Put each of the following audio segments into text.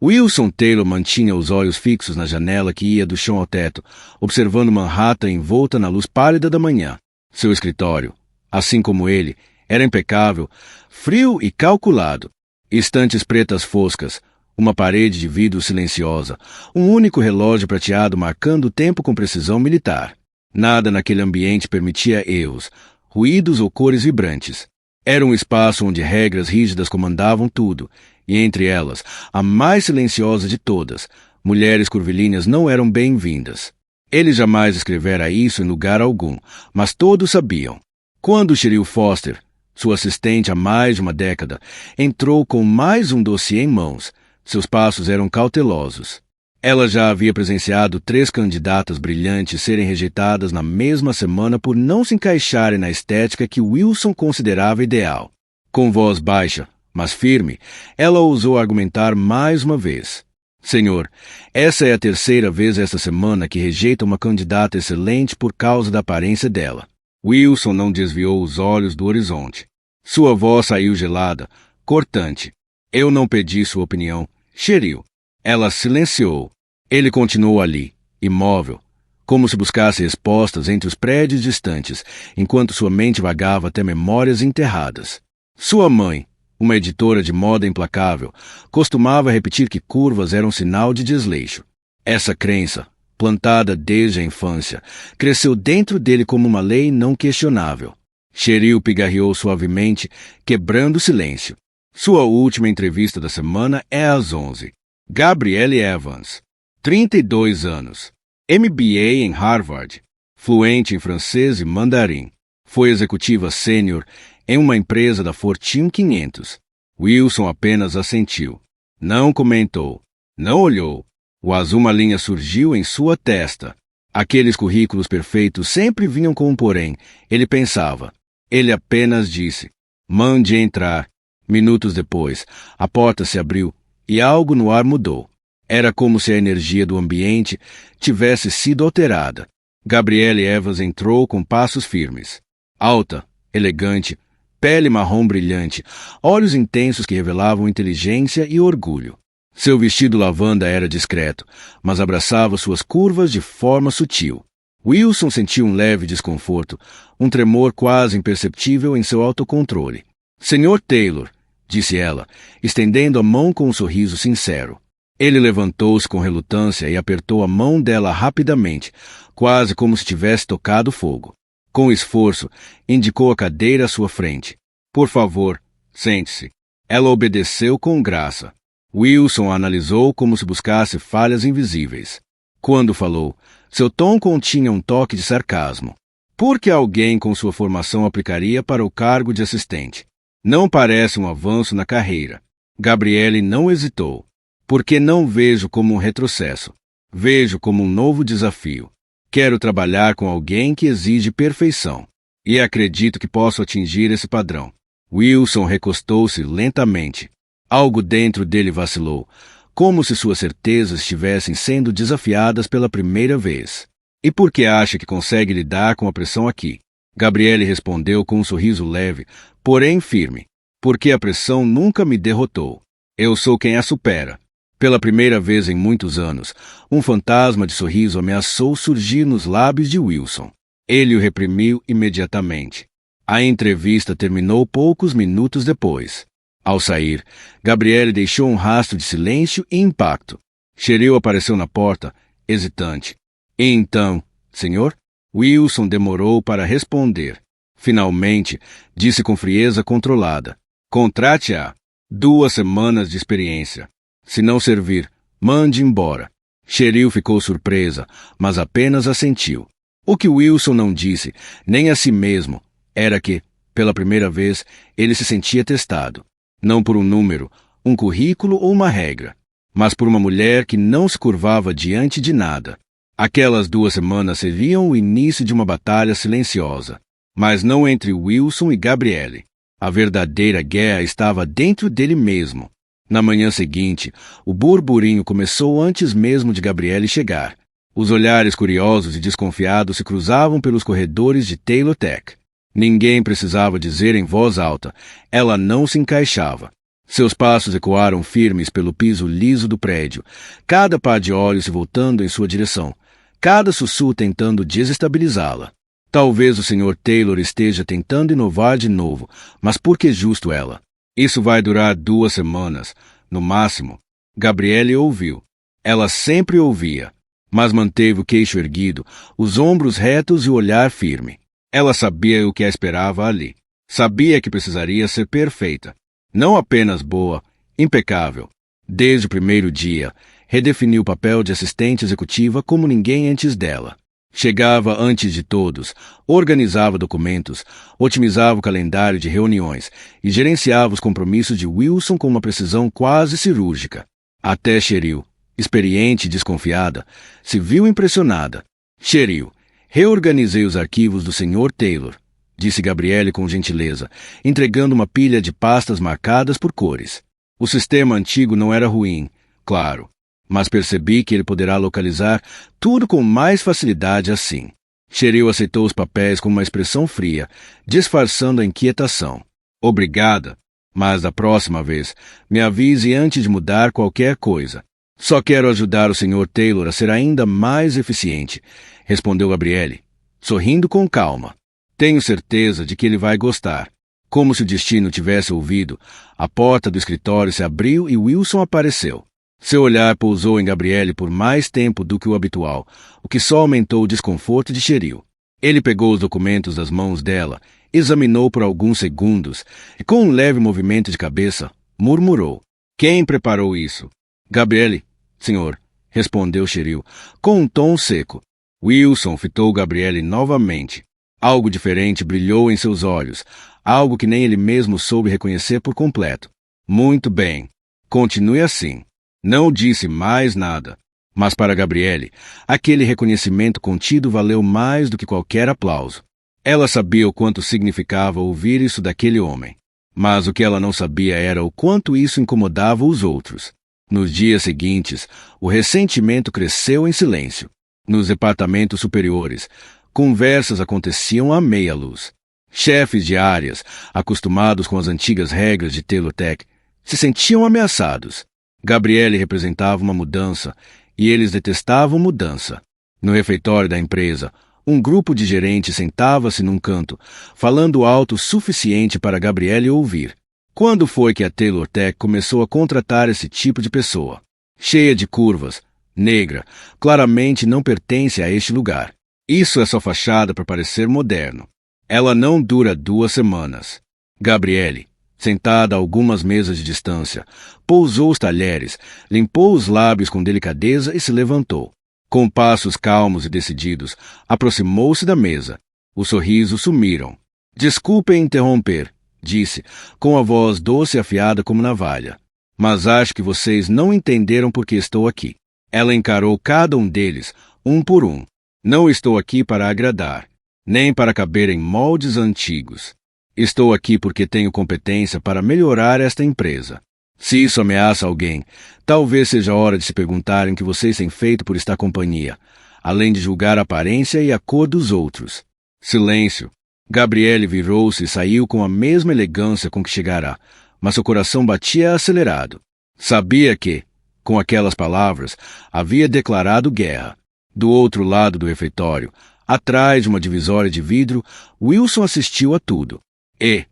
Wilson Taylor mantinha os olhos fixos na janela que ia do chão ao teto, observando Manhattan envolta na luz pálida da manhã. Seu escritório, assim como ele, era impecável, frio e calculado. Estantes pretas foscas, uma parede de vidro silenciosa, um único relógio prateado marcando o tempo com precisão militar. Nada naquele ambiente permitia erros, ruídos ou cores vibrantes. Era um espaço onde regras rígidas comandavam tudo, e entre elas, a mais silenciosa de todas, mulheres curvilíneas não eram bem-vindas. Ele jamais escrevera isso em lugar algum, mas todos sabiam. Quando Cheryl Foster, sua assistente há mais de uma década, entrou com mais um dossiê em mãos, seus passos eram cautelosos. Ela já havia presenciado 3 candidatas brilhantes serem rejeitadas na mesma semana por não se encaixarem na estética que Wilson considerava ideal. Com voz baixa, mas firme, ela ousou argumentar mais uma vez. Senhor, essa é a 3ª vez esta semana que rejeita uma candidata excelente por causa da aparência dela. Wilson não desviou os olhos do horizonte. Sua voz saiu gelada, cortante. Eu não pedi sua opinião, Cheryl. Ela silenciou. Ele continuou ali, imóvel, como se buscasse respostas entre os prédios distantes, enquanto sua mente vagava até memórias enterradas. Sua mãe, uma editora de moda implacável, costumava repetir que curvas eram sinal de desleixo. Essa crença, plantada desde a infância, cresceu dentro dele como uma lei não questionável. Cheryl pigarreou suavemente, quebrando o silêncio. Sua última entrevista da semana é às 11. Gabrielle Evans, 32 anos, MBA em Harvard, fluente em francês e mandarim. Foi executiva sênior em uma empresa da Fortune 500. Wilson apenas assentiu. Não comentou. Não olhou. O azul marinha surgiu em sua testa. Aqueles currículos perfeitos sempre vinham com um porém. Ele pensava. Ele apenas disse, mande entrar. Minutos depois, a porta se abriu e algo no ar mudou. Era como se a energia do ambiente tivesse sido alterada. Gabrielle Evans entrou com passos firmes. Alta, elegante, pele marrom brilhante, olhos intensos que revelavam inteligência e orgulho. Seu vestido lavanda era discreto, mas abraçava suas curvas de forma sutil. Wilson sentiu um leve desconforto, um tremor quase imperceptível em seu autocontrole. Senhor Taylor, disse ela, estendendo a mão com um sorriso sincero. Ele levantou-se com relutância e apertou a mão dela rapidamente, quase como se tivesse tocado fogo. Com esforço, indicou a cadeira à sua frente. Por favor, sente-se. Ela obedeceu com graça. Wilson a analisou como se buscasse falhas invisíveis. Quando falou, seu tom continha um toque de sarcasmo. Por que alguém com sua formação aplicaria para o cargo de assistente? Não parece um avanço na carreira. Gabrielle não hesitou. Porque não vejo como um retrocesso. Vejo como um novo desafio. Quero trabalhar com alguém que exige perfeição. E acredito que posso atingir esse padrão. Wilson recostou-se lentamente. Algo dentro dele vacilou, como se suas certezas estivessem sendo desafiadas pela primeira vez. E por que acha que consegue lidar com a pressão aqui? Gabrielle respondeu com um sorriso leve, porém firme. Porque a pressão nunca me derrotou. Eu sou quem a supera. Pela primeira vez em muitos anos, um fantasma de sorriso ameaçou surgir nos lábios de Wilson. Ele o reprimiu imediatamente. A entrevista terminou poucos minutos depois. Ao sair, Gabrielle deixou um rastro de silêncio e impacto. Cheryl apareceu na porta, hesitante. E então, senhor? Wilson demorou para responder. Finalmente, disse com frieza controlada. Contrate-a. 2 semanas de experiência. Se não servir, mande embora. Cheryl ficou surpresa, mas apenas assentiu. O que Wilson não disse, nem a si mesmo, era que, pela primeira vez, ele se sentia testado. Não por um número, um currículo ou uma regra, mas por uma mulher que não se curvava diante de nada. Aquelas 2 semanas seriam o início de uma batalha silenciosa, mas não entre Wilson e Gabrielle. A verdadeira guerra estava dentro dele mesmo. Na manhã seguinte, o burburinho começou antes mesmo de Gabrielle chegar. Os olhares curiosos e desconfiados se cruzavam pelos corredores de Taylor Tech. Ninguém precisava dizer em voz alta, ela não se encaixava. Seus passos ecoaram firmes pelo piso liso do prédio, cada par de olhos se voltando em sua direção, cada sussurro tentando desestabilizá-la. Talvez o Sr. Taylor esteja tentando inovar de novo, mas por que justo ela? Isso vai durar 2 semanas, no máximo. Gabrielle ouviu. Ela sempre ouvia, mas manteve o queixo erguido, os ombros retos e o olhar firme. Ela sabia o que a esperava ali. Sabia que precisaria ser perfeita. Não apenas boa, impecável. Desde o primeiro dia, redefiniu o papel de assistente executiva como ninguém antes dela. Chegava antes de todos, organizava documentos, otimizava o calendário de reuniões e gerenciava os compromissos de Wilson com uma precisão quase cirúrgica. Até Cheryl, experiente e desconfiada, se viu impressionada. Cheryl, reorganizei os arquivos do Sr. Taylor, disse Gabrielle com gentileza, entregando uma pilha de pastas marcadas por cores. O sistema antigo não era ruim, claro, mas percebi que ele poderá localizar tudo com mais facilidade assim. Cheryl aceitou os papéis com uma expressão fria, disfarçando a inquietação. Obrigada, mas da próxima vez, me avise antes de mudar qualquer coisa. Só quero ajudar o Sr. Taylor a ser ainda mais eficiente, respondeu Gabrielle, sorrindo com calma. Tenho certeza de que ele vai gostar. Como se o destino tivesse ouvido, a porta do escritório se abriu e Wilson apareceu. Seu olhar pousou em Gabrielle por mais tempo do que o habitual, o que só aumentou o desconforto de Cheryl. Ele pegou os documentos das mãos dela, examinou por alguns segundos e, com um leve movimento de cabeça, murmurou. Quem preparou isso? Gabrielle, senhor, respondeu Cheryl, com um tom seco. Wilson fitou Gabrielle novamente. Algo diferente brilhou em seus olhos, algo que nem ele mesmo soube reconhecer por completo. Muito bem. Continue assim. Não disse mais nada. Mas para Gabrielle, aquele reconhecimento contido valeu mais do que qualquer aplauso. Ela sabia o quanto significava ouvir isso daquele homem. Mas o que ela não sabia era o quanto isso incomodava os outros. Nos dias seguintes, o ressentimento cresceu em silêncio. Nos departamentos superiores, conversas aconteciam à meia luz. Chefes de áreas, acostumados com as antigas regras de Taylor Tech, se sentiam ameaçados. Gabrielle representava uma mudança, e eles detestavam mudança. No refeitório da empresa, um grupo de gerentes sentava-se num canto, falando alto o suficiente para Gabrielle ouvir. Quando foi que a Taylor Tech começou a contratar esse tipo de pessoa? Cheia de curvas, negra, claramente não pertence a este lugar. Isso é só fachada para parecer moderno. Ela não dura 2 semanas. Gabrielle, sentada a algumas mesas de distância, pousou os talheres, limpou os lábios com delicadeza e se levantou. Com passos calmos e decididos, aproximou-se da mesa. Os sorrisos sumiram. Desculpem interromper, disse, com a voz doce e afiada como navalha. Mas acho que vocês não entenderam por que estou aqui. Ela encarou cada um deles, um por um. Não estou aqui para agradar, nem para caber em moldes antigos. Estou aqui porque tenho competência para melhorar esta empresa. Se isso ameaça alguém, talvez seja a hora de se perguntarem o que vocês têm feito por esta companhia, além de julgar a aparência e a cor dos outros. Silêncio. Gabrielle virou-se e saiu com a mesma elegância com que chegara, mas seu coração batia acelerado. Sabia que, com aquelas palavras, havia declarado guerra. Do outro lado do refeitório, atrás de uma divisória de vidro, Wilson assistiu a tudo. E,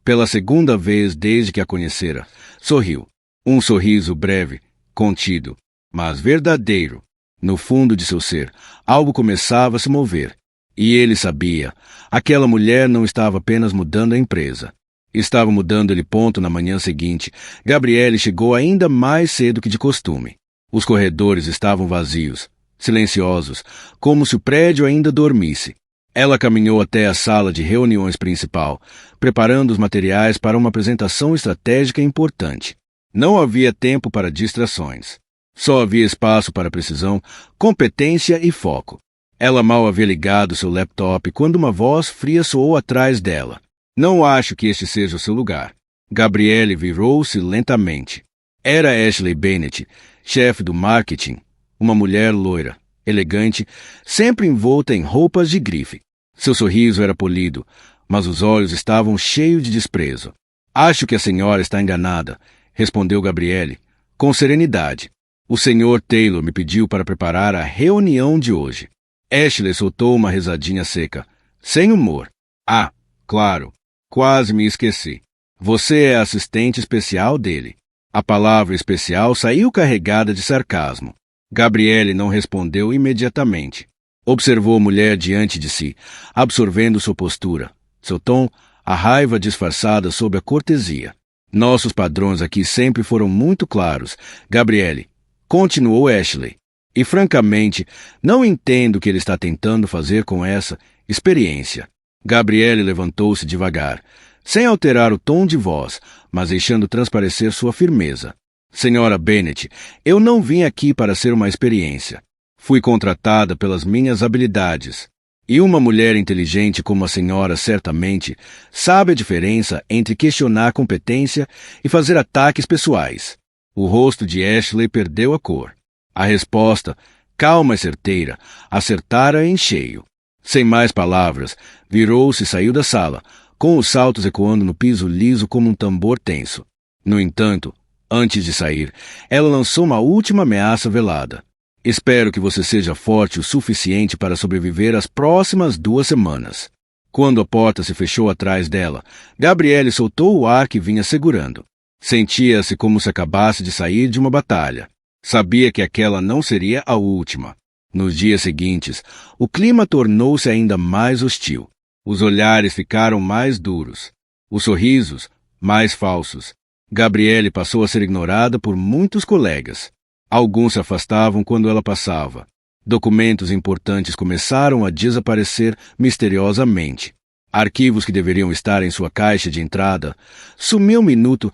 pela segunda vez desde que a conhecera, sorriu. Um sorriso breve, contido, mas verdadeiro. No fundo de seu ser, algo começava a se mover. E ele sabia, aquela mulher não estava apenas mudando a empresa. Estava mudando ele. Na manhã seguinte, Gabrielle chegou ainda mais cedo que de costume. Os corredores estavam vazios, silenciosos, como se o prédio ainda dormisse. Ela caminhou até a sala de reuniões principal, preparando os materiais para uma apresentação estratégica importante. Não havia tempo para distrações. Só havia espaço para precisão, competência e foco. Ela mal havia ligado seu laptop quando uma voz fria soou atrás dela. Não acho que este seja o seu lugar. Gabrielle virou-se lentamente. Era Ashley Bennett, chefe do marketing, uma mulher loira, elegante, sempre envolta em roupas de grife. Seu sorriso era polido, mas os olhos estavam cheios de desprezo. Acho que a senhora está enganada, respondeu Gabriele, com serenidade. O Sr. Taylor me pediu para preparar a reunião de hoje. Ashley soltou uma risadinha seca, sem humor. Ah, claro, quase me esqueci. Você é assistente especial dele. A palavra especial saiu carregada de sarcasmo. Gabriele não respondeu imediatamente. Observou a mulher diante de si, absorvendo sua postura, seu tom, a raiva disfarçada sob a cortesia. Nossos padrões aqui sempre foram muito claros, Gabriele, continuou Ashley. E francamente, não entendo o que ele está tentando fazer com essa experiência. Gabriele levantou-se devagar, sem alterar o tom de voz, mas deixando transparecer sua firmeza. Senhora Bennet, eu não vim aqui para ser uma experiência. Fui contratada pelas minhas habilidades. E uma mulher inteligente como a senhora certamente sabe a diferença entre questionar competência e fazer ataques pessoais. O rosto de Ashley perdeu a cor. A resposta, calma e certeira, acertara em cheio. Sem mais palavras, virou-se e saiu da sala, com os saltos ecoando no piso liso como um tambor tenso. No entanto, antes de sair, ela lançou uma última ameaça velada. Espero que você seja forte o suficiente para sobreviver às próximas 2 semanas. Quando a porta se fechou atrás dela, Gabriele soltou o ar que vinha segurando. Sentia-se como se acabasse de sair de uma batalha. Sabia que aquela não seria a última. Nos dias seguintes, o clima tornou-se ainda mais hostil. Os olhares ficaram mais duros. Os sorrisos, mais falsos. Gabriele passou a ser ignorada por muitos colegas. Alguns se afastavam quando ela passava. Documentos importantes começaram a desaparecer misteriosamente. Arquivos que deveriam estar em sua caixa de entrada sumiam minutos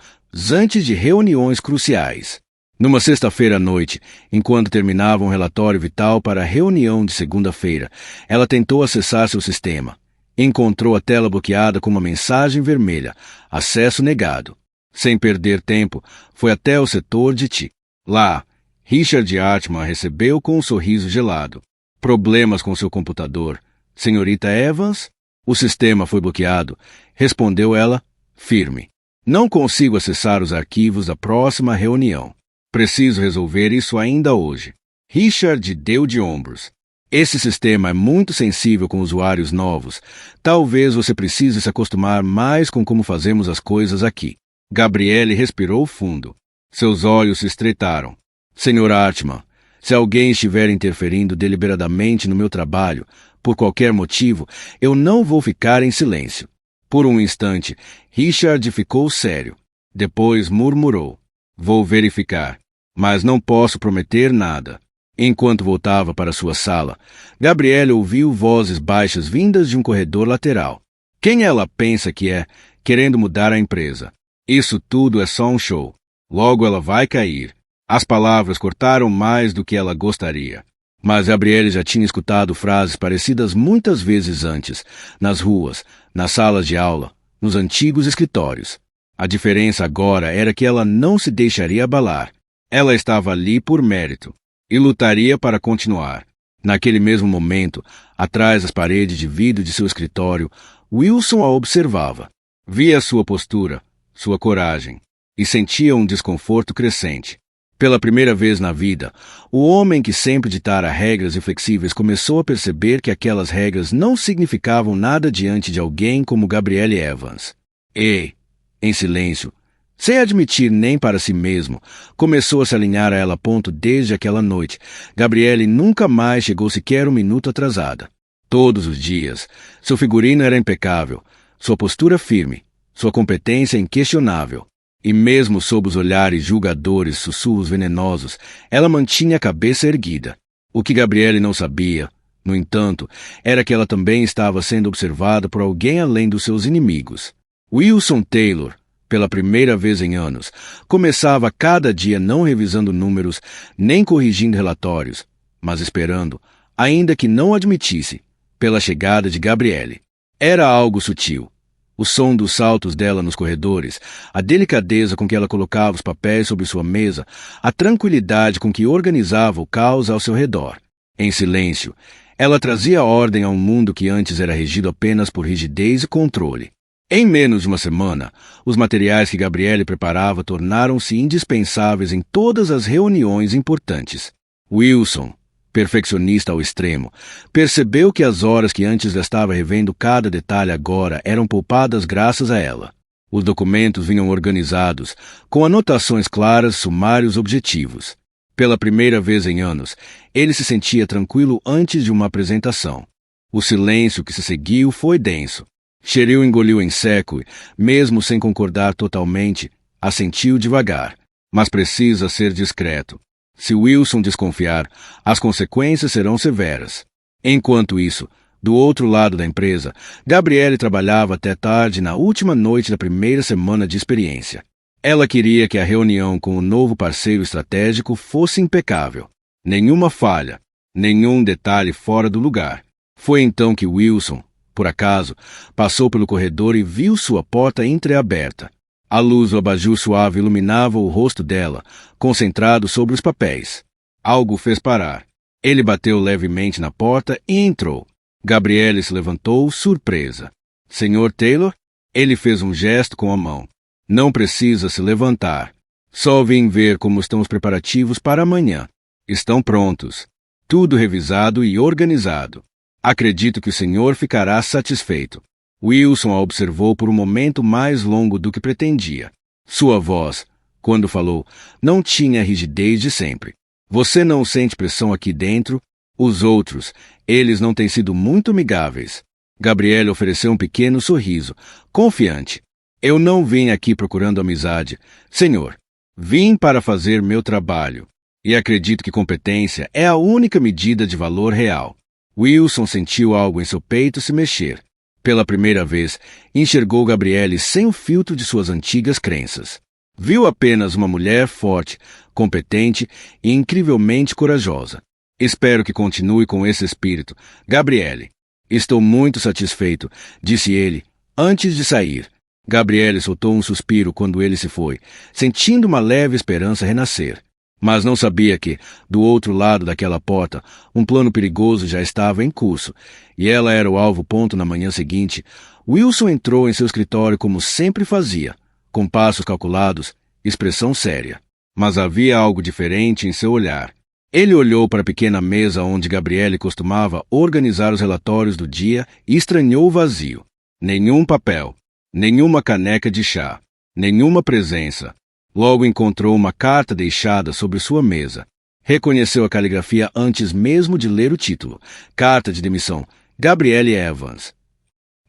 antes de reuniões cruciais. Numa sexta-feira à noite, enquanto terminava um relatório vital para a reunião de segunda-feira, ela tentou acessar seu sistema. Encontrou a tela bloqueada com uma mensagem vermelha, acesso negado. Sem perder tempo, foi até o setor de TI. Lá, Richard Hartman a recebeu com um sorriso gelado. Problemas com seu computador. Senhorita Evans? O sistema foi bloqueado, respondeu ela, firme. Não consigo acessar os arquivos da próxima reunião. Preciso resolver isso ainda hoje. Richard deu de ombros. Esse sistema é muito sensível com usuários novos. Talvez você precise se acostumar mais com como fazemos as coisas aqui. Gabriele respirou fundo. Seus olhos se estreitaram. Sr. Hartman, se alguém estiver interferindo deliberadamente no meu trabalho, por qualquer motivo, eu não vou ficar em silêncio. Por um instante, Richard ficou sério. Depois murmurou. Vou verificar, mas não posso prometer nada. Enquanto voltava para sua sala, Gabriele ouviu vozes baixas vindas de um corredor lateral. Quem ela pensa que é, querendo mudar a empresa? Isso tudo é só um show. Logo ela vai cair. As palavras cortaram mais do que ela gostaria. Mas Gabriele já tinha escutado frases parecidas muitas vezes antes, nas ruas, nas salas de aula, nos antigos escritórios. A diferença agora era que ela não se deixaria abalar. Ela estava ali por mérito e lutaria para continuar. Naquele mesmo momento, atrás das paredes de vidro de seu escritório, Wilson a observava. Via sua postura, sua coragem, e sentia um desconforto crescente. Pela primeira vez na vida, o homem que sempre ditara regras inflexíveis começou a perceber que aquelas regras não significavam nada diante de alguém como Gabriele Evans. E, em silêncio, sem admitir nem para si mesmo, começou a se alinhar a ela a ponto desde aquela noite. Gabriele nunca mais chegou sequer um minuto atrasada. Todos os dias, seu figurino era impecável, sua postura firme, sua competência inquestionável. E mesmo sob os olhares julgadores, sussurros venenosos, ela mantinha a cabeça erguida. O que Gabriele não sabia, no entanto, era que ela também estava sendo observada por alguém além dos seus inimigos. Wilson Taylor, pela primeira vez em anos, começava cada dia não revisando números, nem corrigindo relatórios, mas esperando, ainda que não admitisse, pela chegada de Gabriele. Era algo sutil. O som dos saltos dela nos corredores, a delicadeza com que ela colocava os papéis sobre sua mesa, a tranquilidade com que organizava o caos ao seu redor. Em silêncio, ela trazia ordem a um mundo que antes era regido apenas por rigidez e controle. Em menos de uma semana, os materiais que Gabriele preparava tornaram-se indispensáveis em todas as reuniões importantes. Wilson, perfeccionista ao extremo, percebeu que as horas que antes gastava revendo cada detalhe agora eram poupadas graças a ela. Os documentos vinham organizados, com anotações claras, sumários objetivos. Pela primeira vez em anos, ele se sentia tranquilo antes de uma apresentação. O silêncio que se seguiu foi denso. Cheryl engoliu em seco e, mesmo sem concordar totalmente, assentiu devagar. Mas precisa ser discreto. Se Wilson desconfiar, as consequências serão severas. Enquanto isso, do outro lado da empresa, Gabriele trabalhava até tarde na última noite da primeira semana de experiência. Ela queria que a reunião com o novo parceiro estratégico fosse impecável. Nenhuma falha, nenhum detalhe fora do lugar. Foi então que Wilson, por acaso, passou pelo corredor e viu sua porta entreaberta. A luz do abajur suave iluminava o rosto dela, concentrado sobre os papéis. Algo fez parar. Ele bateu levemente na porta e entrou. Gabriele se levantou, surpresa. Senhor Taylor? Ele fez um gesto com a mão. Não precisa se levantar. Só vim ver como estão os preparativos para amanhã. Estão prontos. Tudo revisado e organizado. Acredito que o senhor ficará satisfeito. Wilson a observou por um momento mais longo do que pretendia. Sua voz, quando falou, não tinha a rigidez de sempre. Você não sente pressão aqui dentro? Os outros, eles não têm sido muito amigáveis. Gabriele ofereceu um pequeno sorriso, confiante. Eu não vim aqui procurando amizade. Senhor, vim para fazer meu trabalho. E acredito que competência é a única medida de valor real. Wilson sentiu algo em seu peito se mexer. Pela primeira vez, enxergou Gabriele sem o filtro de suas antigas crenças. Viu apenas uma mulher forte, competente e incrivelmente corajosa. Espero que continue com esse espírito, Gabriele. Estou muito satisfeito, disse ele, antes de sair. Gabriele soltou um suspiro quando ele se foi, sentindo uma leve esperança renascer. Mas não sabia que, do outro lado daquela porta, um plano perigoso já estava em curso, e ela era o alvo-ponto na manhã seguinte. Wilson entrou em seu escritório como sempre fazia, com passos calculados, expressão séria. Mas havia algo diferente em seu olhar. Ele olhou para a pequena mesa onde Gabriele costumava organizar os relatórios do dia e estranhou o vazio. Nenhum papel, nenhuma caneca de chá, nenhuma presença. Logo encontrou uma carta deixada sobre sua mesa. Reconheceu a caligrafia antes mesmo de ler o título. Carta de demissão. Gabriele Evans.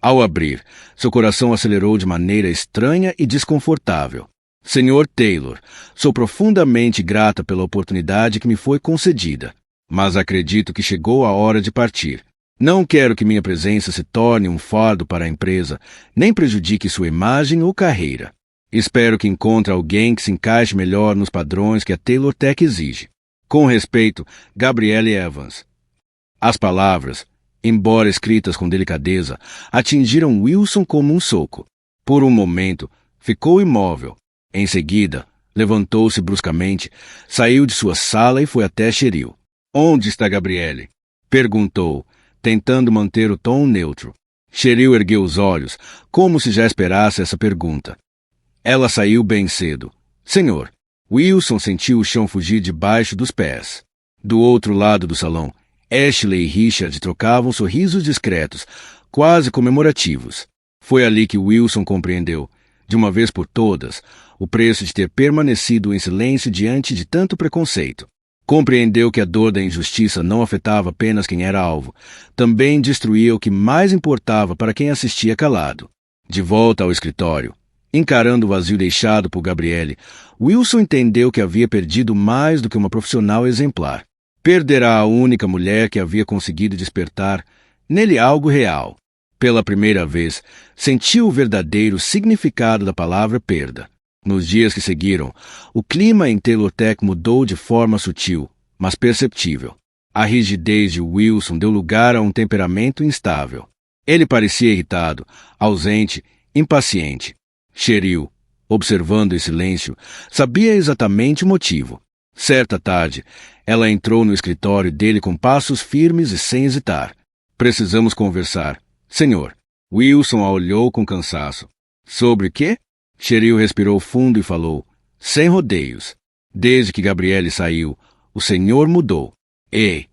Ao abrir, seu coração acelerou de maneira estranha e desconfortável. Senhor Taylor, sou profundamente grata pela oportunidade que me foi concedida, mas acredito que chegou a hora de partir. Não quero que minha presença se torne um fardo para a empresa, nem prejudique sua imagem ou carreira. Espero que encontre alguém que se encaixe melhor nos padrões que a Taylor Tech exige. Com respeito, Gabriele Evans. As palavras, embora escritas com delicadeza, atingiram Wilson como um soco. Por um momento, ficou imóvel. Em seguida, levantou-se bruscamente, saiu de sua sala e foi até Cheryl. Onde está Gabriele? Perguntou, tentando manter o tom neutro. Cheryl ergueu os olhos, como se já esperasse essa pergunta. Ela saiu bem cedo. Senhor, Wilson sentiu o chão fugir debaixo dos pés. Do outro lado do salão, Ashley e Richard trocavam sorrisos discretos, quase comemorativos. Foi ali que Wilson compreendeu, de uma vez por todas, o preço de ter permanecido em silêncio diante de tanto preconceito. Compreendeu que a dor da injustiça não afetava apenas quem era alvo, também destruía o que mais importava para quem assistia calado. De volta ao escritório, encarando o vazio deixado por Gabriele, Wilson entendeu que havia perdido mais do que uma profissional exemplar. Perderá a única mulher que havia conseguido despertar nele algo real. Pela primeira vez, sentiu o verdadeiro significado da palavra perda. Nos dias que seguiram, o clima em Taylor Tech mudou de forma sutil, mas perceptível. A rigidez de Wilson deu lugar a um temperamento instável. Ele parecia irritado, ausente, impaciente. Cheryl, observando em silêncio, sabia exatamente o motivo. Certa tarde, ela entrou no escritório dele com passos firmes e sem hesitar. Precisamos conversar. Senhor. Wilson a olhou com cansaço. Sobre o quê? Cheryl respirou fundo e falou, sem rodeios. Desde que Gabriele saiu, o senhor mudou. E,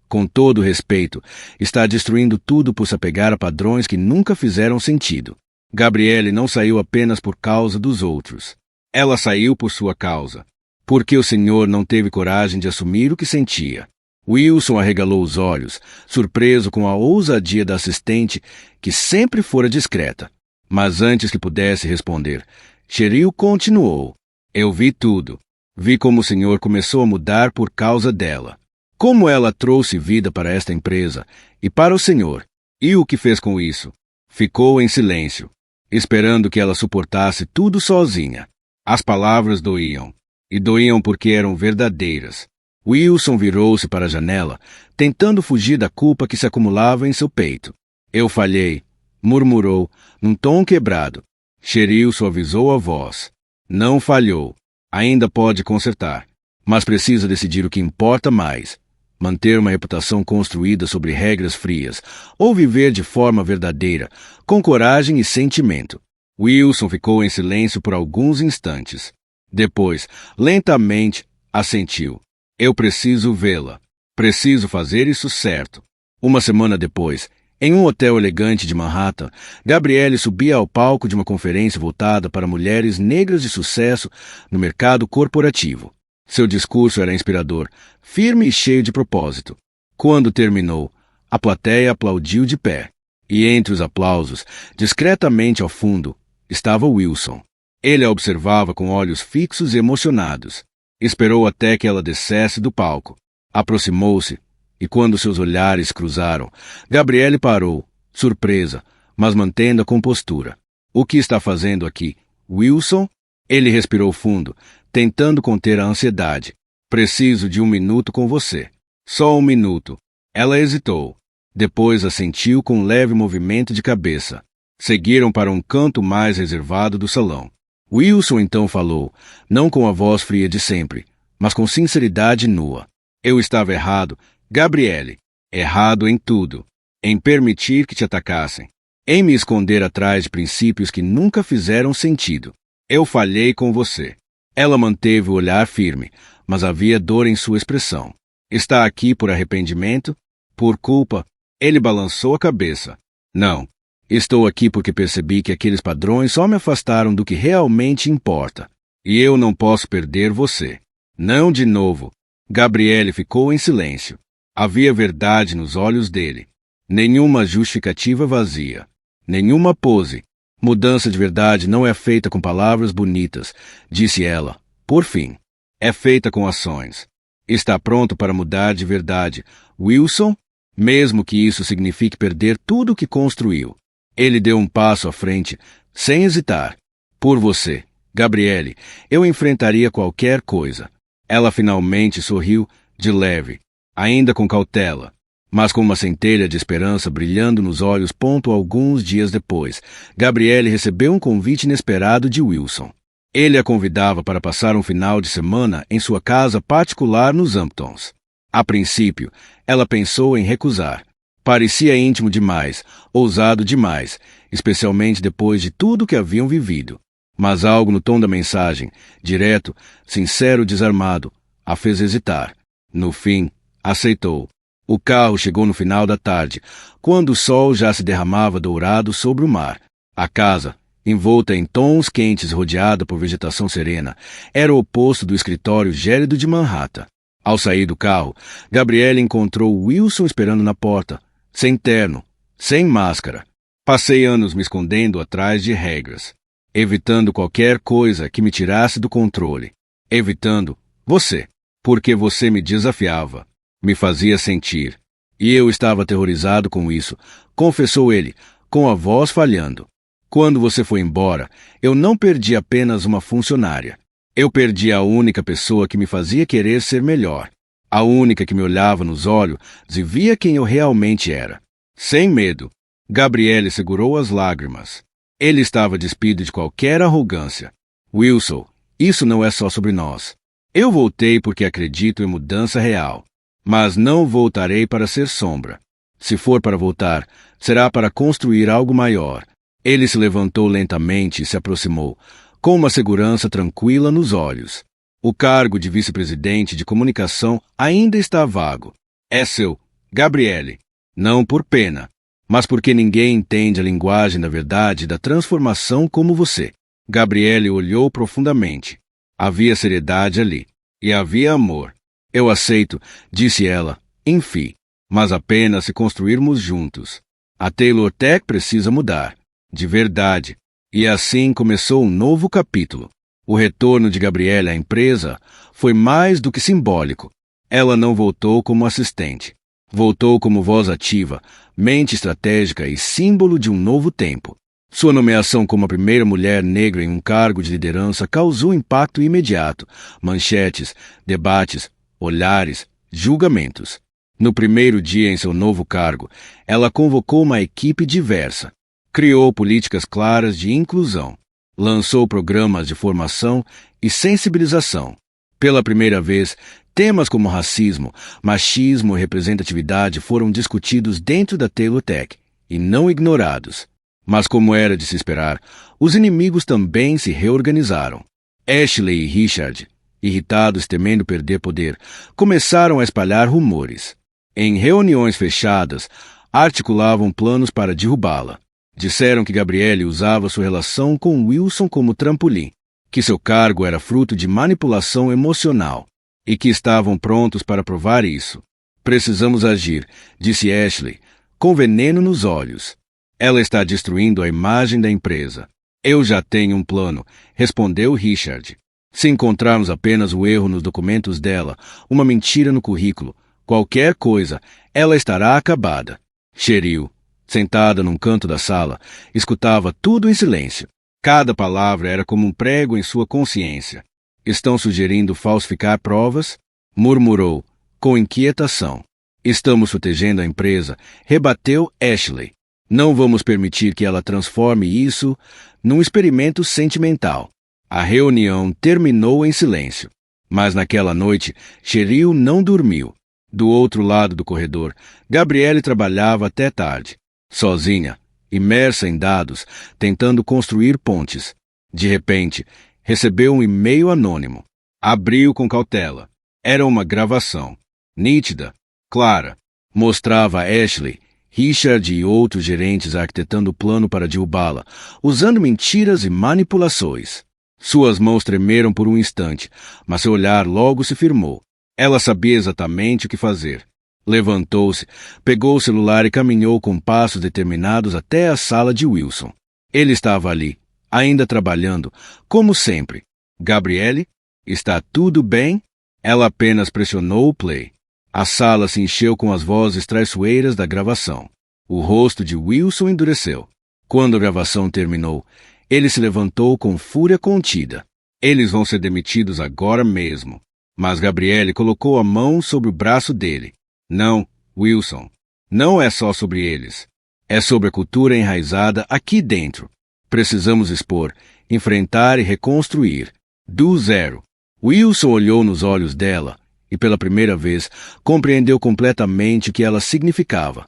com todo respeito, está destruindo tudo por se apegar a padrões que nunca fizeram sentido. Gabriele não saiu apenas por causa dos outros. Ela saiu por sua causa. Porque o senhor não teve coragem de assumir o que sentia. Wilson arregalou os olhos, surpreso com a ousadia da assistente, que sempre fora discreta. Mas antes que pudesse responder, Cheryl continuou. Eu vi tudo. Vi como o senhor começou a mudar por causa dela. Como ela trouxe vida para esta empresa e para o senhor. E o que fez com isso? Ficou em silêncio, esperando que ela suportasse tudo sozinha. As palavras doíam. E doíam porque eram verdadeiras. Wilson virou-se para a janela, tentando fugir da culpa que se acumulava em seu peito. Eu falhei, murmurou, num tom quebrado. Cheryl suavizou a voz. Não falhou. Ainda pode consertar. Mas precisa decidir o que importa mais. Manter uma reputação construída sobre regras frias, ou viver de forma verdadeira, com coragem e sentimento. Wilson ficou em silêncio por alguns instantes. Depois, lentamente, assentiu. Eu preciso vê-la. Preciso fazer isso certo. Uma semana depois, em um hotel elegante de Manhattan, Gabriele subia ao palco de uma conferência voltada para mulheres negras de sucesso no mercado corporativo. Seu discurso era inspirador, firme e cheio de propósito. Quando terminou, a plateia aplaudiu de pé. E entre os aplausos, discretamente ao fundo, estava Wilson. Ele a observava com olhos fixos e emocionados. Esperou até que ela descesse do palco. Aproximou-se, e quando seus olhares cruzaram, Gabriele parou, surpresa, mas mantendo a compostura. O que está fazendo aqui, Wilson? Ele respirou fundo, tentando conter a ansiedade. Preciso de 1 minuto com você. Só 1 minuto. Ela hesitou. Depois assentiu com um leve movimento de cabeça. Seguiram para um canto mais reservado do salão. Wilson então falou, não com a voz fria de sempre, mas com sinceridade nua. Eu estava errado, Gabriele. Errado em tudo. Em permitir que te atacassem. Em me esconder atrás de princípios que nunca fizeram sentido. Eu falhei com você. Ela manteve o olhar firme, mas havia dor em sua expressão. Está aqui por arrependimento? Por culpa? Ele balançou a cabeça. Não. Estou aqui porque percebi que aqueles padrões só me afastaram do que realmente importa. E eu não posso perder você. Não de novo. Gabriele ficou em silêncio. Havia verdade nos olhos dele. Nenhuma justificativa vazia. Nenhuma pose. Mudança de verdade não é feita com palavras bonitas, disse ela. Por fim. É feita com ações. Está pronto para mudar de verdade, Wilson? Mesmo que isso signifique perder tudo o que construiu. Ele deu um passo à frente, sem hesitar. Por você, Gabriele, eu enfrentaria qualquer coisa. Ela finalmente sorriu, de leve, ainda com cautela, mas com uma centelha de esperança brilhando nos olhos. Alguns dias depois, Gabriele recebeu um convite inesperado de Wilson. Ele a convidava para passar um final de semana em sua casa particular nos Hamptons. A princípio, ela pensou em recusar. Parecia íntimo demais, ousado demais, especialmente depois de tudo que haviam vivido. Mas algo no tom da mensagem, direto, sincero, desarmado, a fez hesitar. No fim, aceitou. O carro chegou no final da tarde, quando o sol já se derramava dourado sobre o mar. A casa, envolta em tons quentes, rodeada por vegetação serena, era o oposto do escritório gélido de Manhattan. Ao sair do carro, Gabriele encontrou Wilson esperando na porta, sem terno, sem máscara. Passei anos me escondendo atrás de regras, evitando qualquer coisa que me tirasse do controle. Evitando você, porque você me desafiava, me fazia sentir. E eu estava aterrorizado com isso, confessou ele, com a voz falhando. Quando você foi embora, eu não perdi apenas uma funcionária. Eu perdi a única pessoa que me fazia querer ser melhor. A única que me olhava nos olhos e via quem eu realmente era. Sem medo, Gabriele segurou as lágrimas. Ele estava despido de qualquer arrogância. Wilson, isso não é só sobre nós. Eu voltei porque acredito em mudança real. Mas não voltarei para ser sombra. Se for para voltar, será para construir algo maior. Ele se levantou lentamente e se aproximou, com uma segurança tranquila nos olhos. O cargo de vice-presidente de comunicação ainda está vago. É seu, Gabriele. Não por pena, mas porque ninguém entende a linguagem da verdade e da transformação como você. Gabriele olhou profundamente. Havia seriedade ali. E havia amor. Eu aceito, disse ela, enfim, mas apenas se construirmos juntos. A Taylor Tech precisa mudar. De verdade. E assim começou um novo capítulo. O retorno de Gabriele à empresa foi mais do que simbólico. Ela não voltou como assistente. Voltou como voz ativa, mente estratégica e símbolo de um novo tempo. Sua nomeação como a primeira mulher negra em um cargo de liderança causou impacto imediato. Manchetes, debates, olhares, julgamentos. No primeiro dia em seu novo cargo, ela convocou uma equipe diversa. Criou políticas claras de inclusão. Lançou programas de formação e sensibilização. Pela primeira vez, temas como racismo, machismo e representatividade foram discutidos dentro da Taylor Tech e não ignorados. Mas, como era de se esperar, os inimigos também se reorganizaram. Ashley e Richard, irritados temendo perder poder, começaram a espalhar rumores. Em reuniões fechadas, articulavam planos para derrubá-la. Disseram que Gabriele usava sua relação com Wilson como trampolim, que seu cargo era fruto de manipulação emocional e que estavam prontos para provar isso. Precisamos agir, disse Ashley, com veneno nos olhos. Ela está destruindo a imagem da empresa. Eu já tenho um plano, respondeu Richard. Se encontrarmos apenas o erro nos documentos dela, uma mentira no currículo, qualquer coisa, ela estará acabada. Cheryl, sentada num canto da sala, escutava tudo em silêncio. Cada palavra era como um prego em sua consciência. Estão sugerindo falsificar provas? Murmurou, com inquietação. Estamos protegendo a empresa, rebateu Ashley. Não vamos permitir que ela transforme isso num experimento sentimental. A reunião terminou em silêncio. Mas naquela noite, Cheryl não dormiu. Do outro lado do corredor, Gabriele trabalhava até tarde. Sozinha, imersa em dados, tentando construir pontes. De repente, recebeu um e-mail anônimo. Abriu com cautela. Era uma gravação. Nítida, clara. Mostrava a Ashley, Richard e outros gerentes arquitetando o plano para derrubá-la, usando mentiras e manipulações. Suas mãos tremeram por um instante, mas seu olhar logo se firmou. Ela sabia exatamente o que fazer. Levantou-se, pegou o celular e caminhou com passos determinados até a sala de Wilson. Ele estava ali, ainda trabalhando, como sempre. Gabriele, está tudo bem? Ela apenas pressionou o play. A sala se encheu com as vozes traiçoeiras da gravação. O rosto de Wilson endureceu. Quando a gravação terminou, ele se levantou com fúria contida. Eles vão ser demitidos agora mesmo. Mas Gabriele colocou a mão sobre o braço dele. Não, Wilson. Não é só sobre eles. É sobre a cultura enraizada aqui dentro. Precisamos expor, enfrentar e reconstruir. Do zero. Wilson olhou nos olhos dela e, pela primeira vez, compreendeu completamente o que ela significava.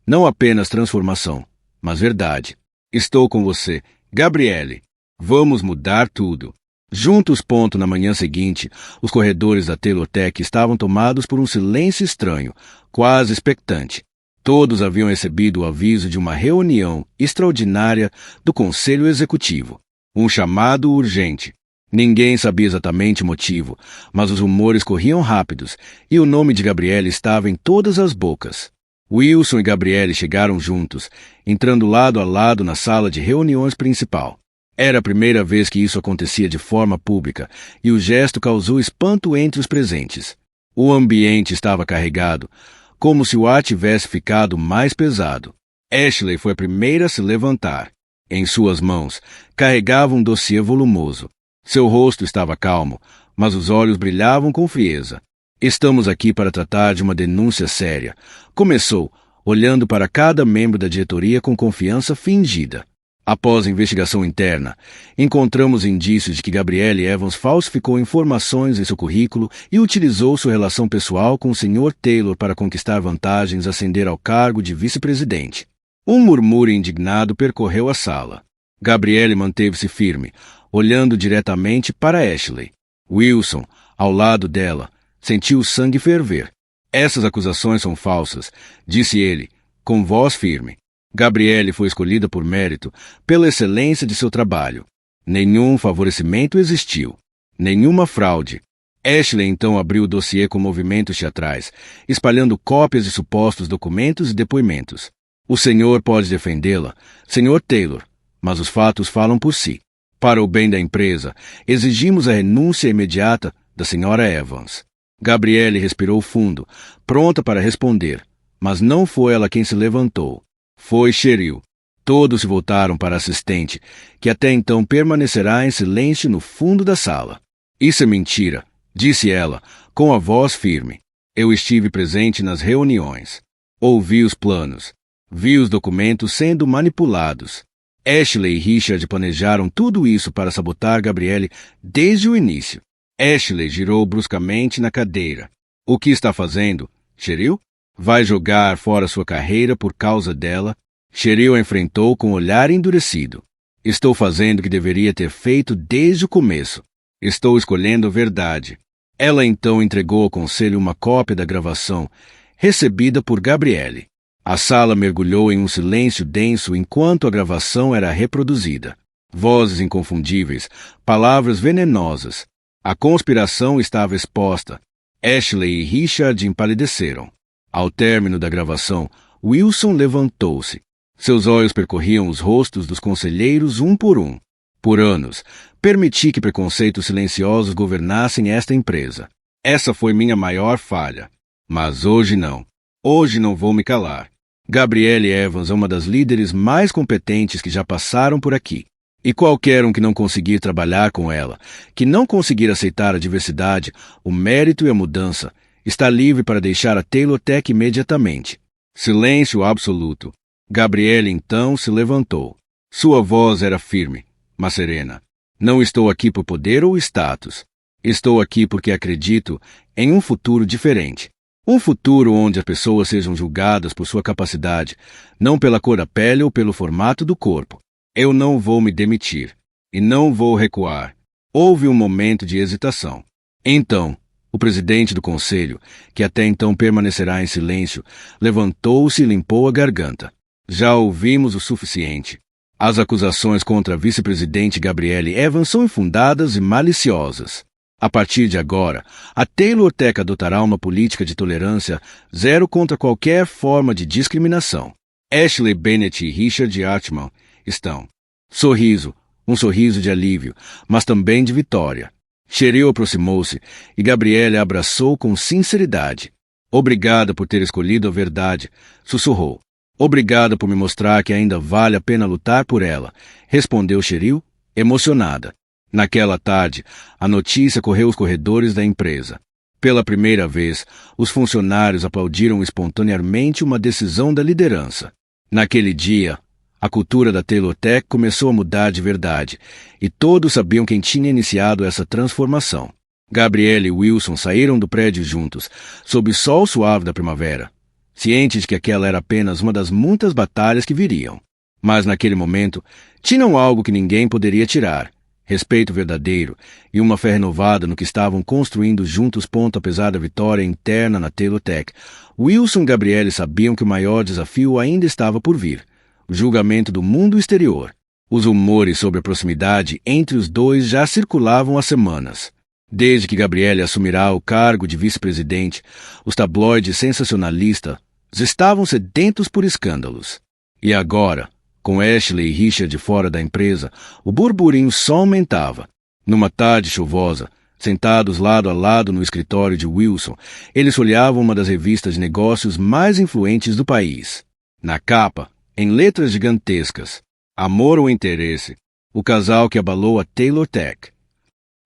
Não apenas transformação, mas verdade. Estou com você, Gabriele. Vamos mudar tudo. Juntos. Na manhã seguinte, os corredores da Taylor Tech estavam tomados por um silêncio estranho, quase expectante. Todos haviam recebido o aviso de uma reunião extraordinária do Conselho Executivo. Um chamado urgente. Ninguém sabia exatamente o motivo, mas os rumores corriam rápidos e o nome de Gabriele estava em todas as bocas. Wilson e Gabriele chegaram juntos, entrando lado a lado na sala de reuniões principal. Era a primeira vez que isso acontecia de forma pública e o gesto causou espanto entre os presentes. O ambiente estava carregado, como se o ar tivesse ficado mais pesado. Ashley foi a primeira a se levantar. Em suas mãos, carregava um dossiê volumoso. Seu rosto estava calmo, mas os olhos brilhavam com frieza. Estamos aqui para tratar de uma denúncia séria. Começou, olhando para cada membro da diretoria com confiança fingida. Após a investigação interna, encontramos indícios de que Gabriele Evans falsificou informações em seu currículo e utilizou sua relação pessoal com o Sr. Taylor para conquistar vantagens e ascender ao cargo de vice-presidente. Um murmúrio indignado percorreu a sala. Gabrielle manteve-se firme, olhando diretamente para Ashley. Wilson, ao lado dela, sentiu o sangue ferver. Essas acusações são falsas, disse ele, com voz firme. Gabrielle foi escolhida por mérito, pela excelência de seu trabalho. Nenhum favorecimento existiu. Nenhuma fraude. Ashley então abriu o dossiê com movimentos teatrais, espalhando cópias de supostos documentos e depoimentos. O senhor pode defendê-la, Sr. Taylor, mas os fatos falam por si. Para o bem da empresa, exigimos a renúncia imediata da Sra. Evans. Gabrielle respirou fundo, pronta para responder, mas não foi ela quem se levantou. Foi Cheryl. Todos se voltaram para a assistente, que até então permanecerá em silêncio no fundo da sala. Isso é mentira, disse ela, com a voz firme. Eu estive presente nas reuniões. Ouvi os planos. Vi os documentos sendo manipulados. Ashley e Richard planejaram tudo isso para sabotar Gabrielle desde o início. Ashley girou bruscamente na cadeira. O que está fazendo, Cheryl? Vai jogar fora sua carreira por causa dela? Cheryl a enfrentou com um olhar endurecido. Estou fazendo o que deveria ter feito desde o começo. Estou escolhendo a verdade. Ela então entregou ao conselho uma cópia da gravação, recebida por Gabrielle. A sala mergulhou em um silêncio denso enquanto a gravação era reproduzida. Vozes inconfundíveis, palavras venenosas. A conspiração estava exposta. Ashley e Richard empalideceram. Ao término da gravação, Wilson levantou-se. Seus olhos percorriam os rostos dos conselheiros um por um. Por anos, permiti que preconceitos silenciosos governassem esta empresa. Essa foi minha maior falha. Mas hoje não. Hoje não vou me calar. Gabrielle Evans é uma das líderes mais competentes que já passaram por aqui. E qualquer um que não conseguir trabalhar com ela, que não conseguir aceitar a diversidade, o mérito e a mudança, está livre para deixar a Taylor Tech imediatamente. Silêncio absoluto. Gabrielle então se levantou. Sua voz era firme, mas serena. Não estou aqui por poder ou status. Estou aqui porque acredito em um futuro diferente. Um futuro onde as pessoas sejam julgadas por sua capacidade, não pela cor da pele ou pelo formato do corpo. Eu não vou me demitir. E não vou recuar. Houve um momento de hesitação. Então, o presidente do conselho, que até então permanecerá em silêncio, levantou-se e limpou a garganta. Já ouvimos o suficiente. As acusações contra a vice-presidente Gabrielle Evans são infundadas e maliciosas. A partir de agora, a Taylor Tech adotará uma política de tolerância zero contra qualquer forma de discriminação. Ashley Bennett e Richard Artman estão. Sorriso, um sorriso de alívio, mas também de vitória. Cheryl aproximou-se e Gabrielle a abraçou com sinceridade. Obrigada por ter escolhido a verdade, sussurrou. Obrigada por me mostrar que ainda vale a pena lutar por ela, respondeu Cheryl, emocionada. Naquela tarde, a notícia correu os corredores da empresa. Pela primeira vez, os funcionários aplaudiram espontaneamente uma decisão da liderança. Naquele dia, a cultura da Taylor Tech começou a mudar de verdade, e todos sabiam quem tinha iniciado essa transformação. Gabrielle e Wilson saíram do prédio juntos, sob o sol suave da primavera, cientes de que aquela era apenas uma das muitas batalhas que viriam. Mas naquele momento, tinham algo que ninguém poderia tirar. Respeito verdadeiro e uma fé renovada no que estavam construindo juntos. Apesar da vitória interna na Taylor Tech, Wilson e Gabrielle sabiam que o maior desafio ainda estava por vir, o julgamento do mundo exterior. Os rumores sobre a proximidade entre os dois já circulavam há semanas. Desde que Gabrielle assumirá o cargo de vice-presidente, os tabloides sensacionalistas estavam sedentos por escândalos. E agora, com Ashley e Richard fora da empresa, o burburinho só aumentava. Numa tarde chuvosa, sentados lado a lado no escritório de Wilson, eles folheavam uma das revistas de negócios mais influentes do país. Na capa, em letras gigantescas, Amor ou Interesse, o casal que abalou a Taylor Tech.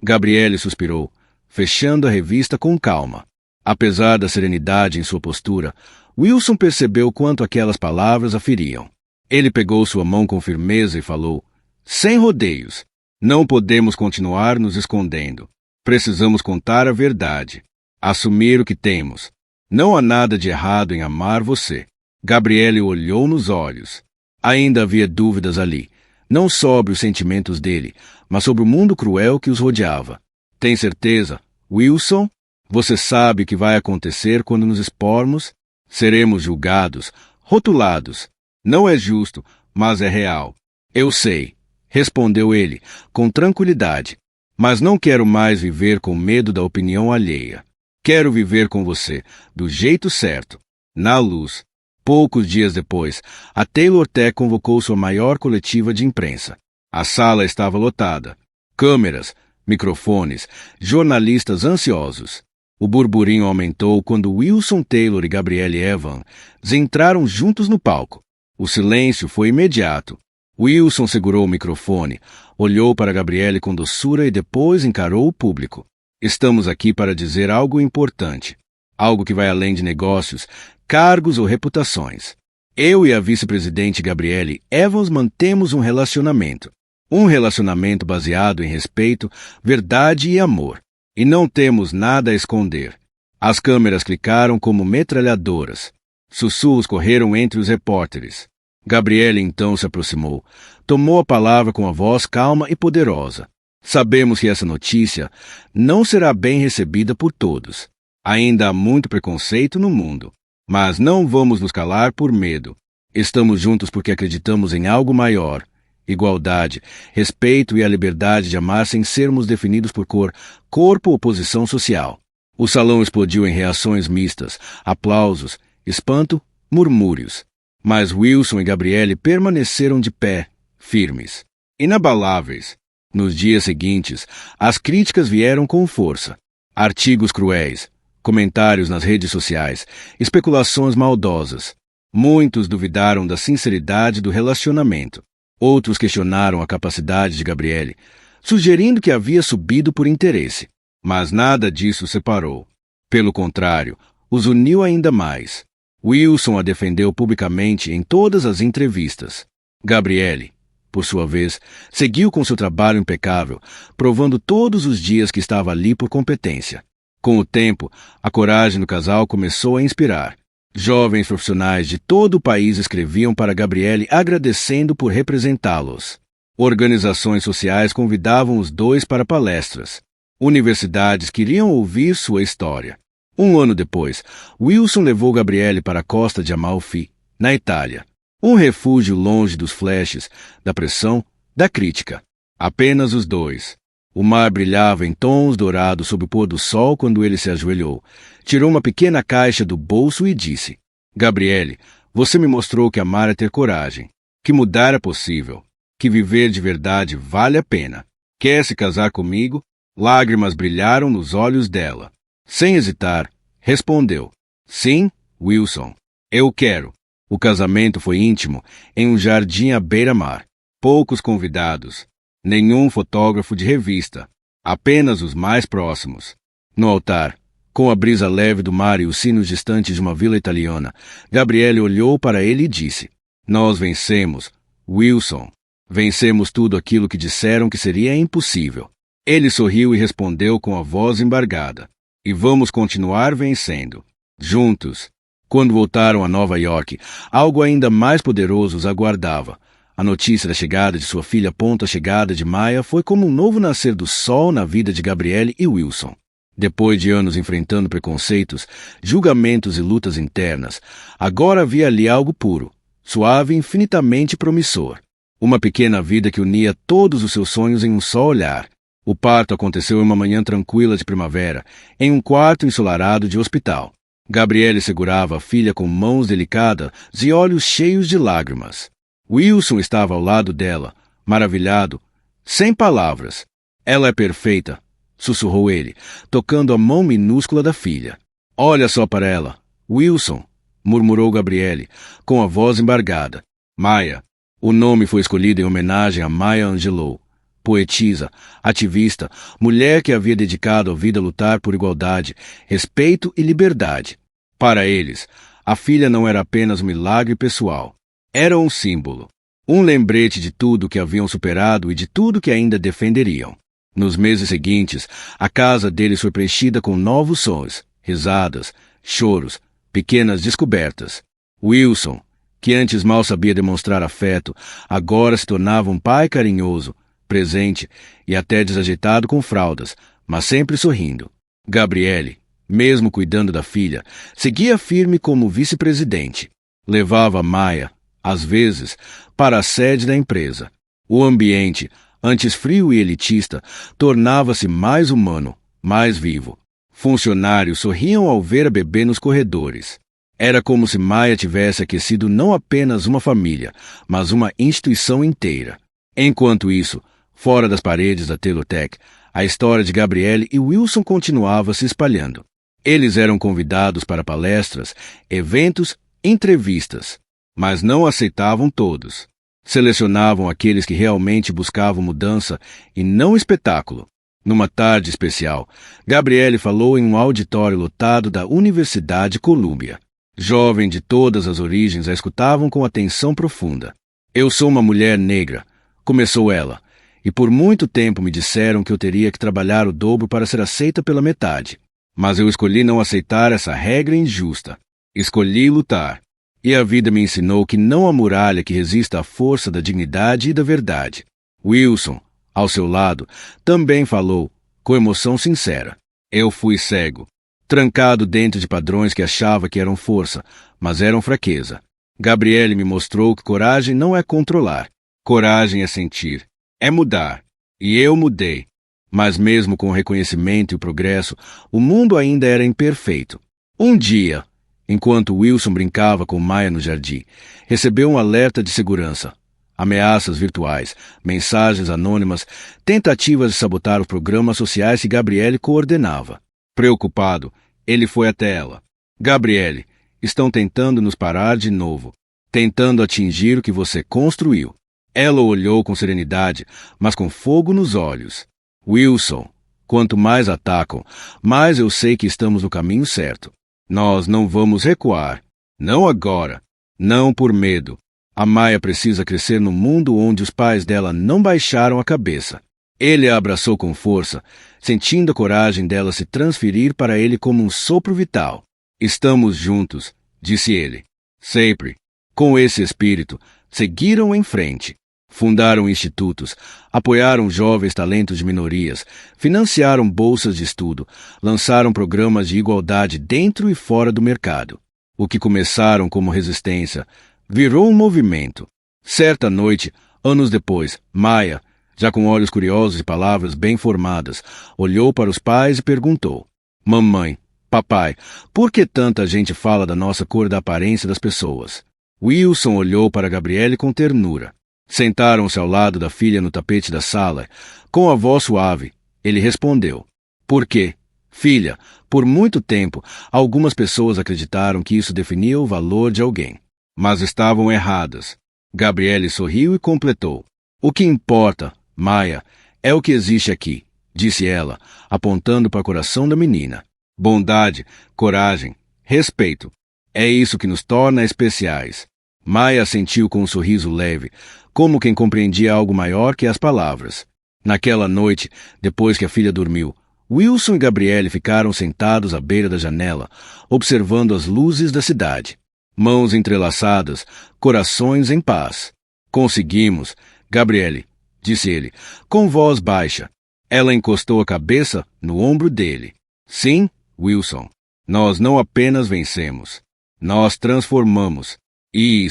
Gabrielle suspirou, fechando a revista com calma. Apesar da serenidade em sua postura, Wilson percebeu quanto aquelas palavras a feriam. Ele pegou sua mão com firmeza e falou, sem rodeios, não podemos continuar nos escondendo. Precisamos contar a verdade, assumir o que temos. Não há nada de errado em amar você. Gabrielle o olhou nos olhos. Ainda havia dúvidas ali, não sobre os sentimentos dele, mas sobre o mundo cruel que os rodeava. Tem certeza, Wilson? Você sabe o que vai acontecer quando nos expormos? Seremos julgados, rotulados. Não é justo, mas é real. Eu sei, respondeu ele, com tranquilidade. Mas não quero mais viver com medo da opinião alheia. Quero viver com você, do jeito certo, na luz. Poucos dias depois, a Taylor Tech convocou sua maior coletiva de imprensa. A sala estava lotada. Câmeras, microfones, jornalistas ansiosos. O burburinho aumentou quando Wilson Taylor e Gabrielle Evans entraram juntos no palco. O silêncio foi imediato. Wilson segurou o microfone, olhou para Gabrielle com doçura e depois encarou o público. Estamos aqui para dizer algo importante. Algo que vai além de negócios, cargos ou reputações. Eu e a vice-presidente Gabrielle Evans mantemos um relacionamento. Um relacionamento baseado em respeito, verdade e amor. E não temos nada a esconder. As câmeras clicaram como metralhadoras. Sussurros correram entre os repórteres. Gabrielle então se aproximou, tomou a palavra com a voz calma e poderosa. Sabemos que essa notícia não será bem recebida por todos. Ainda há muito preconceito no mundo. Mas não vamos nos calar por medo. Estamos juntos porque acreditamos em algo maior. Igualdade, respeito e a liberdade de amar sem sermos definidos por cor, corpo ou posição social. O salão explodiu em reações mistas, aplausos, espanto, murmúrios. Mas Wilson e Gabrielle permaneceram de pé, firmes, inabaláveis. Nos dias seguintes, as críticas vieram com força. Artigos cruéis, comentários nas redes sociais, especulações maldosas. Muitos duvidaram da sinceridade do relacionamento. Outros questionaram a capacidade de Gabrielle, sugerindo que havia subido por interesse. Mas nada disso separou. Pelo contrário, os uniu ainda mais. Wilson a defendeu publicamente em todas as entrevistas. Gabrielle, por sua vez, seguiu com seu trabalho impecável, provando todos os dias que estava ali por competência. Com o tempo, a coragem do casal começou a inspirar. Jovens profissionais de todo o país escreviam para Gabrielle agradecendo por representá-los. Organizações sociais convidavam os dois para palestras. Universidades queriam ouvir sua história. Um ano depois, Wilson levou Gabrielle para a costa de Amalfi, na Itália. Um refúgio longe dos flashes, da pressão, da crítica. Apenas os dois. O mar brilhava em tons dourados sob o pôr do sol quando ele se ajoelhou. Tirou uma pequena caixa do bolso e disse: Gabrielle, você me mostrou que amar é ter coragem, que mudar é possível, que viver de verdade vale a pena. Quer se casar comigo? Lágrimas brilharam nos olhos dela. Sem hesitar, respondeu: Sim, Wilson, eu quero. O casamento foi íntimo, em um jardim à beira-mar. Poucos convidados. Nenhum fotógrafo de revista. Apenas os mais próximos. No altar, com a brisa leve do mar e os sinos distantes de uma vila italiana, Gabrielle olhou para ele e disse: Nós vencemos, Wilson. Vencemos tudo aquilo que disseram que seria impossível. Ele sorriu e respondeu com a voz embargada: E vamos continuar vencendo. Juntos. Quando voltaram a Nova York, algo ainda mais poderoso os aguardava. A notícia da chegada de sua filha a chegada de Maya foi como um novo nascer do sol na vida de Gabrielle e Wilson. Depois de anos enfrentando preconceitos, julgamentos e lutas internas, agora havia ali algo puro, suave e infinitamente promissor. Uma pequena vida que unia todos os seus sonhos em um só olhar. O parto aconteceu em uma manhã tranquila de primavera, em um quarto ensolarado de hospital. Gabrielle segurava a filha com mãos delicadas e olhos cheios de lágrimas. Wilson estava ao lado dela, maravilhado, sem palavras. Ela é perfeita, sussurrou ele, tocando a mão minúscula da filha. Olha só para ela, Wilson, murmurou Gabrielle, com a voz embargada. Maya. O nome foi escolhido em homenagem a Maya Angelou, poetisa, ativista, mulher que havia dedicado a vida a lutar por igualdade, respeito e liberdade. Para eles, a filha não era apenas um milagre pessoal. Era um símbolo, um lembrete de tudo que haviam superado e de tudo que ainda defenderiam. Nos meses seguintes, a casa deles foi preenchida com novos sons, risadas, choros, pequenas descobertas. Wilson, que antes mal sabia demonstrar afeto, agora se tornava um pai carinhoso, presente e até desajeitado com fraldas, mas sempre sorrindo. Gabriele, mesmo cuidando da filha, seguia firme como vice-presidente. Levava Maia, às vezes, para a sede da empresa. O ambiente, antes frio e elitista, tornava-se mais humano, mais vivo. Funcionários sorriam ao ver a bebê nos corredores. Era como se Maia tivesse aquecido não apenas uma família, mas uma instituição inteira. Enquanto isso, fora das paredes da Telotec, a história de Gabriele e Wilson continuava se espalhando. Eles eram convidados para palestras, eventos, entrevistas, mas não aceitavam todos. Selecionavam aqueles que realmente buscavam mudança e não espetáculo. Numa tarde especial, Gabriele falou em um auditório lotado da Universidade Columbia. Jovens de todas as origens a escutavam com atenção profunda. Eu sou uma mulher negra, começou ela, e por muito tempo me disseram que eu teria que trabalhar o dobro para ser aceita pela metade. Mas eu escolhi não aceitar essa regra injusta. Escolhi lutar. E a vida me ensinou que não há muralha que resista à força da dignidade e da verdade. Wilson, ao seu lado, também falou, com emoção sincera. Eu fui cego, trancado dentro de padrões que achava que eram força, mas eram fraqueza. Gabriele me mostrou que coragem não é controlar. Coragem é sentir, é mudar. E eu mudei. Mas mesmo com o reconhecimento e o progresso, o mundo ainda era imperfeito. Um dia, enquanto Wilson brincava com Maia no jardim, recebeu um alerta de segurança. Ameaças virtuais, mensagens anônimas, tentativas de sabotar os programas sociais que Gabriele coordenava. Preocupado, ele foi até ela. Gabriele, estão tentando nos parar de novo, tentando atingir o que você construiu. Ela olhou com serenidade, mas com fogo nos olhos. Wilson, quanto mais atacam, mais eu sei que estamos no caminho certo. Nós não vamos recuar. Não agora. Não por medo. A Maia precisa crescer no mundo onde os pais dela não baixaram a cabeça. Ele a abraçou com força, sentindo a coragem dela se transferir para ele como um sopro vital. Estamos juntos, disse ele. Sempre. Com esse espírito, seguiram em frente. Fundaram institutos, apoiaram jovens talentos de minorias, financiaram bolsas de estudo, lançaram programas de igualdade dentro e fora do mercado. O que começaram como resistência virou um movimento. Certa noite, anos depois, Maia, já com olhos curiosos e palavras bem formadas, olhou para os pais e perguntou: Mamãe, papai, por que tanta gente fala da nossa cor da aparência das pessoas? Wilson olhou para Gabriele com ternura. Sentaram-se ao lado da filha no tapete da sala. Com a voz suave, ele respondeu: Por quê? Filha, por muito tempo, algumas pessoas acreditaram que isso definia o valor de alguém. Mas estavam erradas. Gabriele sorriu e completou: O que importa, Maia, é o que existe aqui, disse ela, apontando para o coração da menina. Bondade, coragem, respeito. É isso que nos torna especiais. Maia sentiu com um sorriso leve, como quem compreendia algo maior que as palavras. Naquela noite, depois que a filha dormiu, Wilson e Gabriele ficaram sentados à beira da janela, observando as luzes da cidade. Mãos entrelaçadas, corações em paz. Conseguimos, Gabriele, disse ele, com voz baixa. Ela encostou a cabeça no ombro dele. Sim, Wilson, nós não apenas vencemos, nós transformamos. E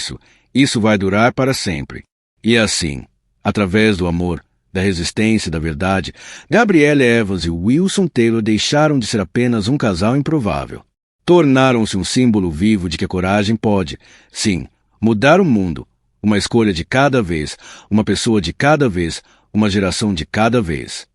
isso vai durar para sempre. E assim, através do amor, da resistência e da verdade, Gabriele Evans e Wilson Taylor deixaram de ser apenas um casal improvável. Tornaram-se um símbolo vivo de que a coragem pode, sim, mudar o mundo. Uma escolha de cada vez, uma pessoa de cada vez, uma geração de cada vez.